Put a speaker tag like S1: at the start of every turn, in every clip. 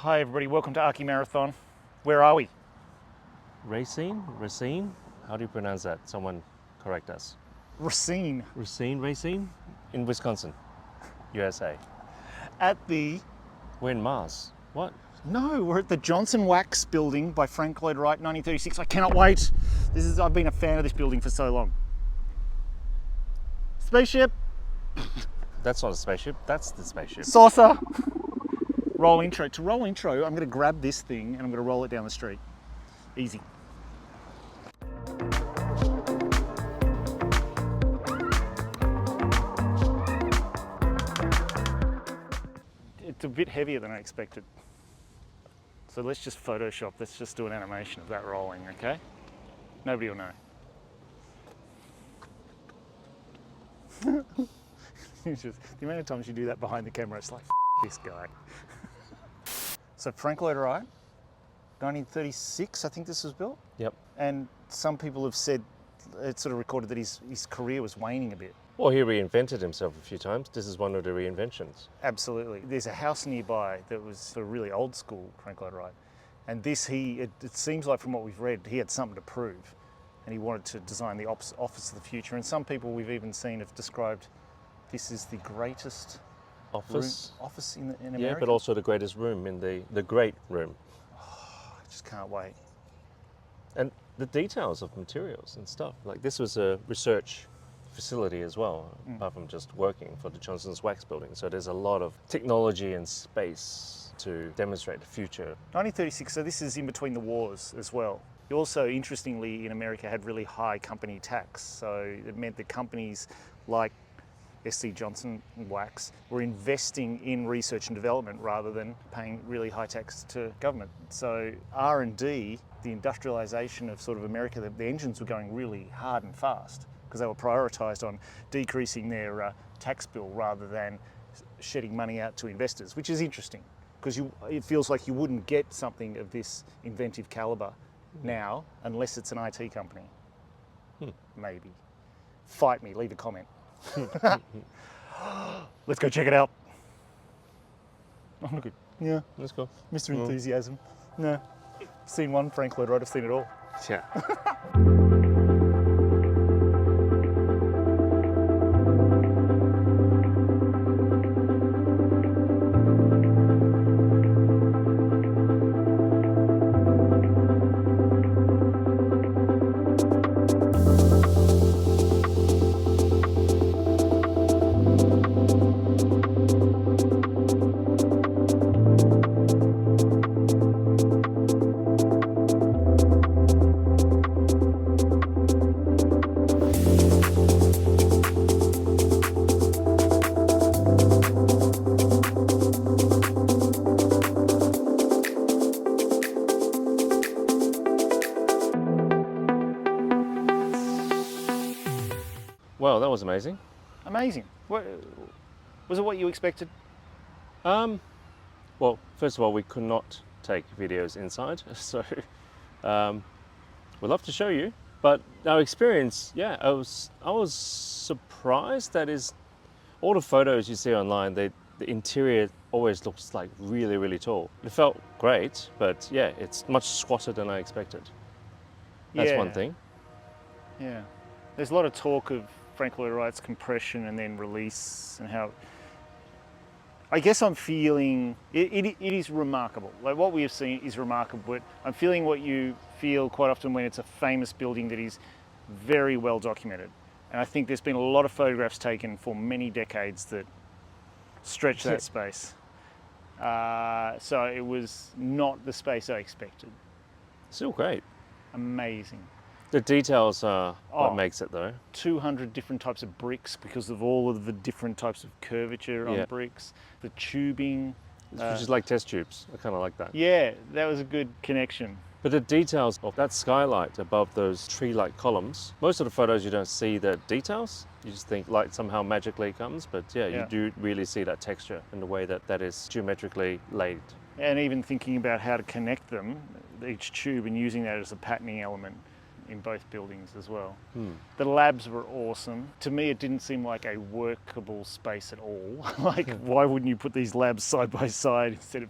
S1: Hi everybody, welcome to Archimarathon. Where are we?
S2: Racine? How do you pronounce that? Someone correct us.
S1: Racine.
S2: Racine? In Wisconsin, USA.
S1: At the...
S2: We're in Mars. What?
S1: No, we're at the Johnson Wax building by Frank Lloyd Wright, 1936. I cannot wait. I've been a fan of this building for so long. Spaceship.
S2: That's not a spaceship, that's the spaceship.
S1: Saucer. Roll intro. To roll intro, I'm going to grab this thing and I'm going to roll it down the street. Easy. It's a bit heavier than I expected. So let's just Photoshop, let's just do an animation of that rolling, okay? Nobody will know. The amount of times you do that behind the camera, it's like, this guy. So Frank Lloyd Wright, 1936, I think this was built.
S2: Yep.
S1: And some people have said, it's sort of recorded that his career was waning a bit.
S2: Well, he reinvented himself a few times. This is one of the reinventions.
S1: Absolutely. There's a house nearby that was sort of really old school, Frank Lloyd Wright. And this, it seems like from what we've read, he had something to prove. And he wanted to design the office of the future. And some people we've even seen have described this as the greatest office in America.
S2: Yeah, but also the greatest room in the great room.
S1: Oh, I just can't wait.
S2: And the details of materials and stuff. Like this was a research facility as well, apart from just working for the Johnson's Wax building. So there's a lot of technology and space to demonstrate the future.
S1: 1936, so this is in between the wars as well. Also, interestingly, in America had really high company tax. So it meant that companies like SC Johnson Wax were investing in research and development rather than paying really high tax to government. So R&D, the industrialization of sort of America, the engines were going really hard and fast because they were prioritized on decreasing their tax bill rather than shedding money out to investors, which is interesting because it feels like you wouldn't get something of this inventive caliber now unless it's an IT company. Maybe. Fight me, leave a comment. Let's go check it out. Oh, look at, yeah.
S2: Let's go.
S1: Mr. Enthusiasm. No. Seen one, Frank Lloyd Wright, I've seen it all.
S2: Yeah. Well, that was amazing.
S1: Amazing. Was it what you expected?
S2: Well, first of all, we could not take videos inside, so we'd love to show you. But our experience, yeah, I was surprised that all the photos you see online, the interior always looks like really, really tall. It felt great, but yeah, it's much squatter than I expected. That's one thing.
S1: Yeah. There's a lot of talk of Frank Lloyd Wright's compression and then release and how... I guess I'm feeling... It is remarkable. Like what we have seen is remarkable, but I'm feeling what you feel quite often when it's a famous building that is very well documented. And I think there's been a lot of photographs taken for many decades that stretch that space. So it was not the space I expected.
S2: Still great.
S1: Amazing.
S2: The details are what makes it though.
S1: 200 different types of bricks because of all of the different types of curvature on bricks. The tubing.
S2: Which is like test tubes. I kind of like that.
S1: Yeah, that was a good connection.
S2: But the details of that skylight above those tree-like columns, most of the photos you don't see the details. You just think light somehow magically comes, but yeah, you do really see that texture and the way that is geometrically laid.
S1: And even thinking about how to connect them, each tube, and using that as a patterning element in both buildings as well. The labs were awesome. To me, it didn't seem like a workable space at all. Like, why wouldn't you put these labs side by side instead of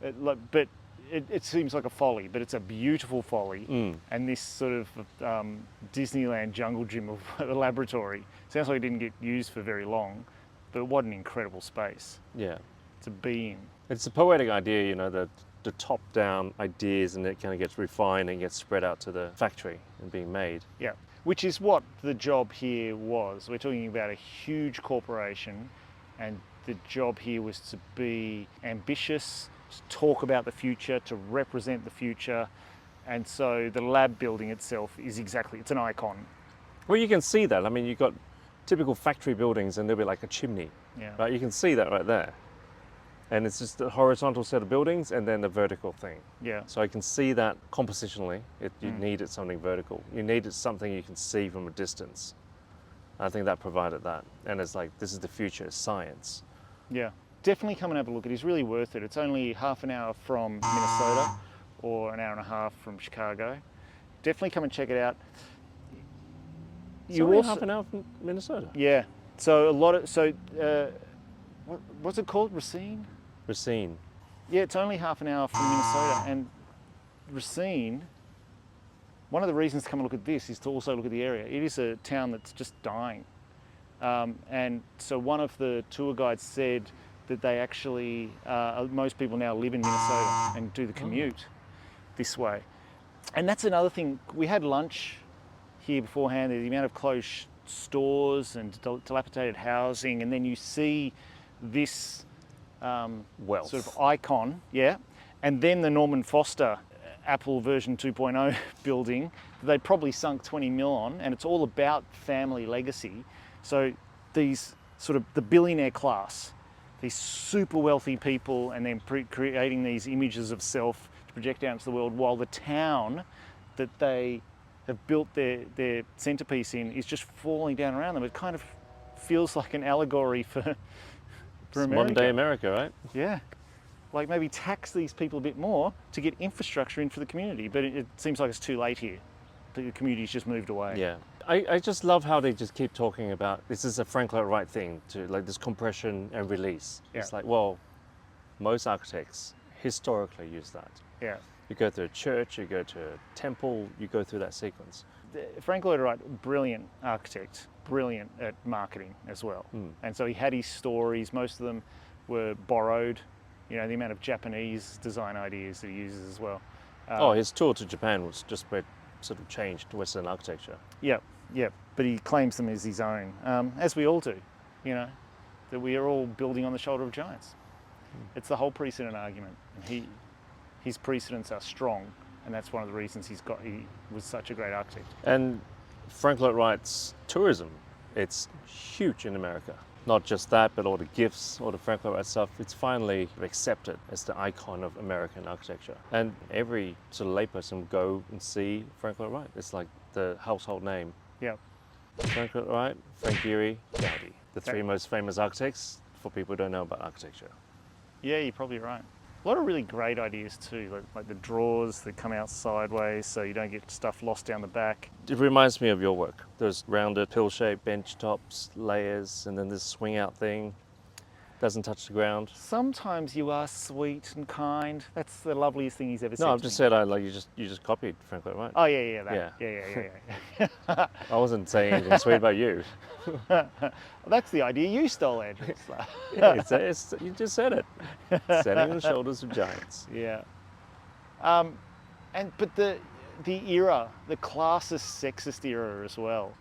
S1: But it seems like a folly, but it's a beautiful folly. And this sort of Disneyland jungle gym of a laboratory sounds like it didn't get used for very long, but what an incredible space
S2: Yeah.
S1: to be in.
S2: It's a poetic idea, you know, the top-down ideas, and it kind of gets refined and gets spread out to the factory and being made.
S1: Yeah, which is what the job here was. We're talking about a huge corporation, and the job here was to be ambitious, to talk about the future, to represent the future. And so the lab building itself is it's an icon.
S2: Well, you can see that. I mean, you've got typical factory buildings and there'll be like a chimney,
S1: Yeah.
S2: right? You can see that right there. And it's just a horizontal set of buildings and then the vertical thing.
S1: Yeah.
S2: So I can see that compositionally, you needed something vertical. You needed something you can see from a distance. I think that provided that. And it's like, this is the future, it's science.
S1: Yeah. Definitely come and have a look. It is really worth it. It's only half an hour from Minnesota or an hour and a half from Chicago. Definitely come and check it out.
S2: It's only half an hour from Minnesota.
S1: Yeah. So what's it called? Racine?
S2: Racine.
S1: Yeah, it's only half an hour from Minnesota. And Racine, one of the reasons to come and look at this is to also look at the area. It is a town that's just dying. And so one of the tour guides said that they actually, most people now live in Minnesota and do the commute this way. And that's another thing. We had lunch here beforehand. The amount of closed stores and dilapidated housing, and then you see this
S2: Wealth.
S1: sort of icon, yeah, and then the Norman Foster Apple version 2.0 building that they probably sunk 20 mil on, and it's all about family legacy. So these sort of the billionaire class, these super wealthy people, and then creating these images of self to project out into the world, while the town that they have built their centerpiece in is just falling down around them. It kind of feels like an allegory for America.
S2: Modern day America, right?
S1: Yeah. Like maybe tax these people a bit more to get infrastructure in for the community, but it seems like it's too late here. The community's just moved away.
S2: Yeah. I just love how they just keep talking about, this is a Frank Lloyd Wright thing, to like this compression and release.
S1: Yeah.
S2: It's like, well, most architects historically use that.
S1: Yeah.
S2: You go to a church, you go to a temple, you go through that sequence.
S1: Frank Lloyd Wright, brilliant architect, brilliant at marketing as well. And so he had his stories, most of them were borrowed, you know, the amount of Japanese design ideas that he uses as well.
S2: His tour to Japan was just where sort of changed Western architecture.
S1: Yep, but he claims them as his own, as we all do, you know, that we are all building on the shoulder of giants. It's the whole precedent argument. And his precedents are strong, and that's one of the reasons he was such a great architect.
S2: And Frank Lloyd Wright's tourism, it's huge in America. Not just that, but all the gifts, all the Frank Lloyd Wright stuff, it's finally accepted as the icon of American architecture. And every sort of layperson will go and see Frank Lloyd Wright. It's like the household name.
S1: Yeah.
S2: Frank Lloyd Wright, Frank Gehry, Gaudi. The three most famous architects for people who don't know about architecture.
S1: Yeah, you're probably right. A lot of really great ideas too, like the drawers that come out sideways so you don't get stuff lost down the back.
S2: It reminds me of your work. Those rounded pill-shaped bench tops, layers, and then this swing-out thing. Doesn't touch the ground.
S1: Sometimes you are sweet and kind. That's the loveliest thing he's ever said.
S2: No,
S1: to
S2: I've just
S1: me.
S2: said you just copied Frank Lloyd Wright.
S1: Oh yeah, that.
S2: Yeah.
S1: Yeah.
S2: I wasn't saying anything sweet about you.
S1: Well, that's the idea you stole, Andrew.
S2: Yeah, you just said it. Standing on the shoulders of giants.
S1: Yeah. But the era, the classist, sexist era as well,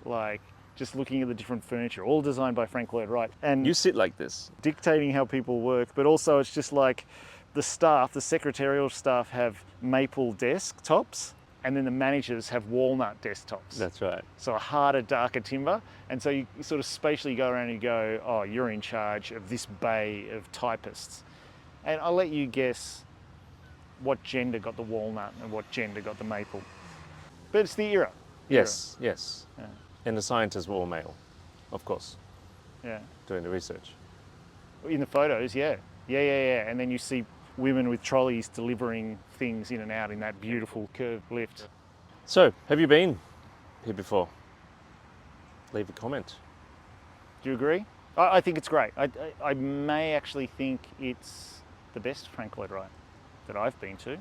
S1: like just looking at the different furniture, all designed by Frank Lloyd Wright, and
S2: You sit like this.
S1: dictating how people work. But also, it's just like the staff, the secretarial staff, have maple desktops, and then the managers have walnut desktops.
S2: That's right.
S1: So a harder, darker timber. And so you sort of spatially go around and you go, oh, you're in charge of this bay of typists. And I'll let you guess what gender got the walnut and what gender got the maple. But it's the era.
S2: Yes.
S1: Yeah.
S2: And the scientists were all male, of course,
S1: Yeah.
S2: doing the research.
S1: In the photos, yeah. And then you see women with trolleys delivering things in and out in that beautiful curved lift.
S2: So, have you been here before? Leave a comment.
S1: Do you agree? I think it's great. I may actually think it's the best Frank Lloyd Wright that I've been to.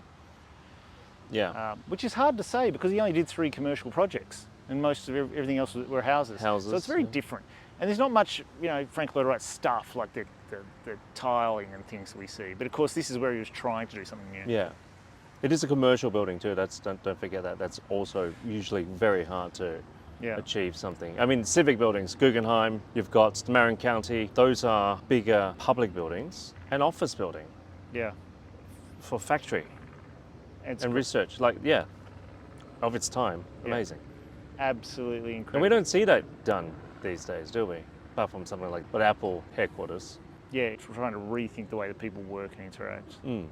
S2: Yeah.
S1: Which is hard to say because he only did 3 commercial projects and most of everything else were houses. So it's very different. And there's not much, Frank Lloyd Wright stuff like the tiling and things that we see. But of course, this is where he was trying to do something new.
S2: Yeah. It is a commercial building too. Don't forget that. That's also usually very hard to achieve something. I mean, civic buildings, Guggenheim, you've got Marin County. Those are bigger public buildings. An office building.
S1: Yeah.
S2: For factory
S1: And
S2: research, of its time. Amazing.
S1: Absolutely incredible.
S2: And we don't see that done these days, do we? Apart from something like Apple headquarters.
S1: Yeah, we're trying to rethink the way that people work and interact.
S2: Mm.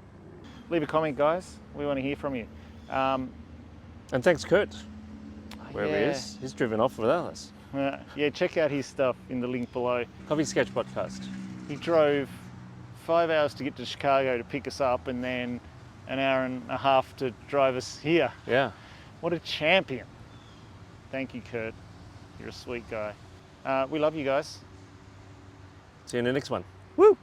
S1: Leave a comment, guys. We want to hear from you.
S2: And thanks, Kurt, wherever he is. He's driven off without us.
S1: Check out his stuff in the link below.
S2: Coffee Sketch Podcast.
S1: He drove 5 hours to get to Chicago to pick us up and then an hour and a half to drive us here.
S2: Yeah.
S1: What a champion. Thank you, Kurt. You're a sweet guy. We love you guys.
S2: See you in the next one.
S1: Woo!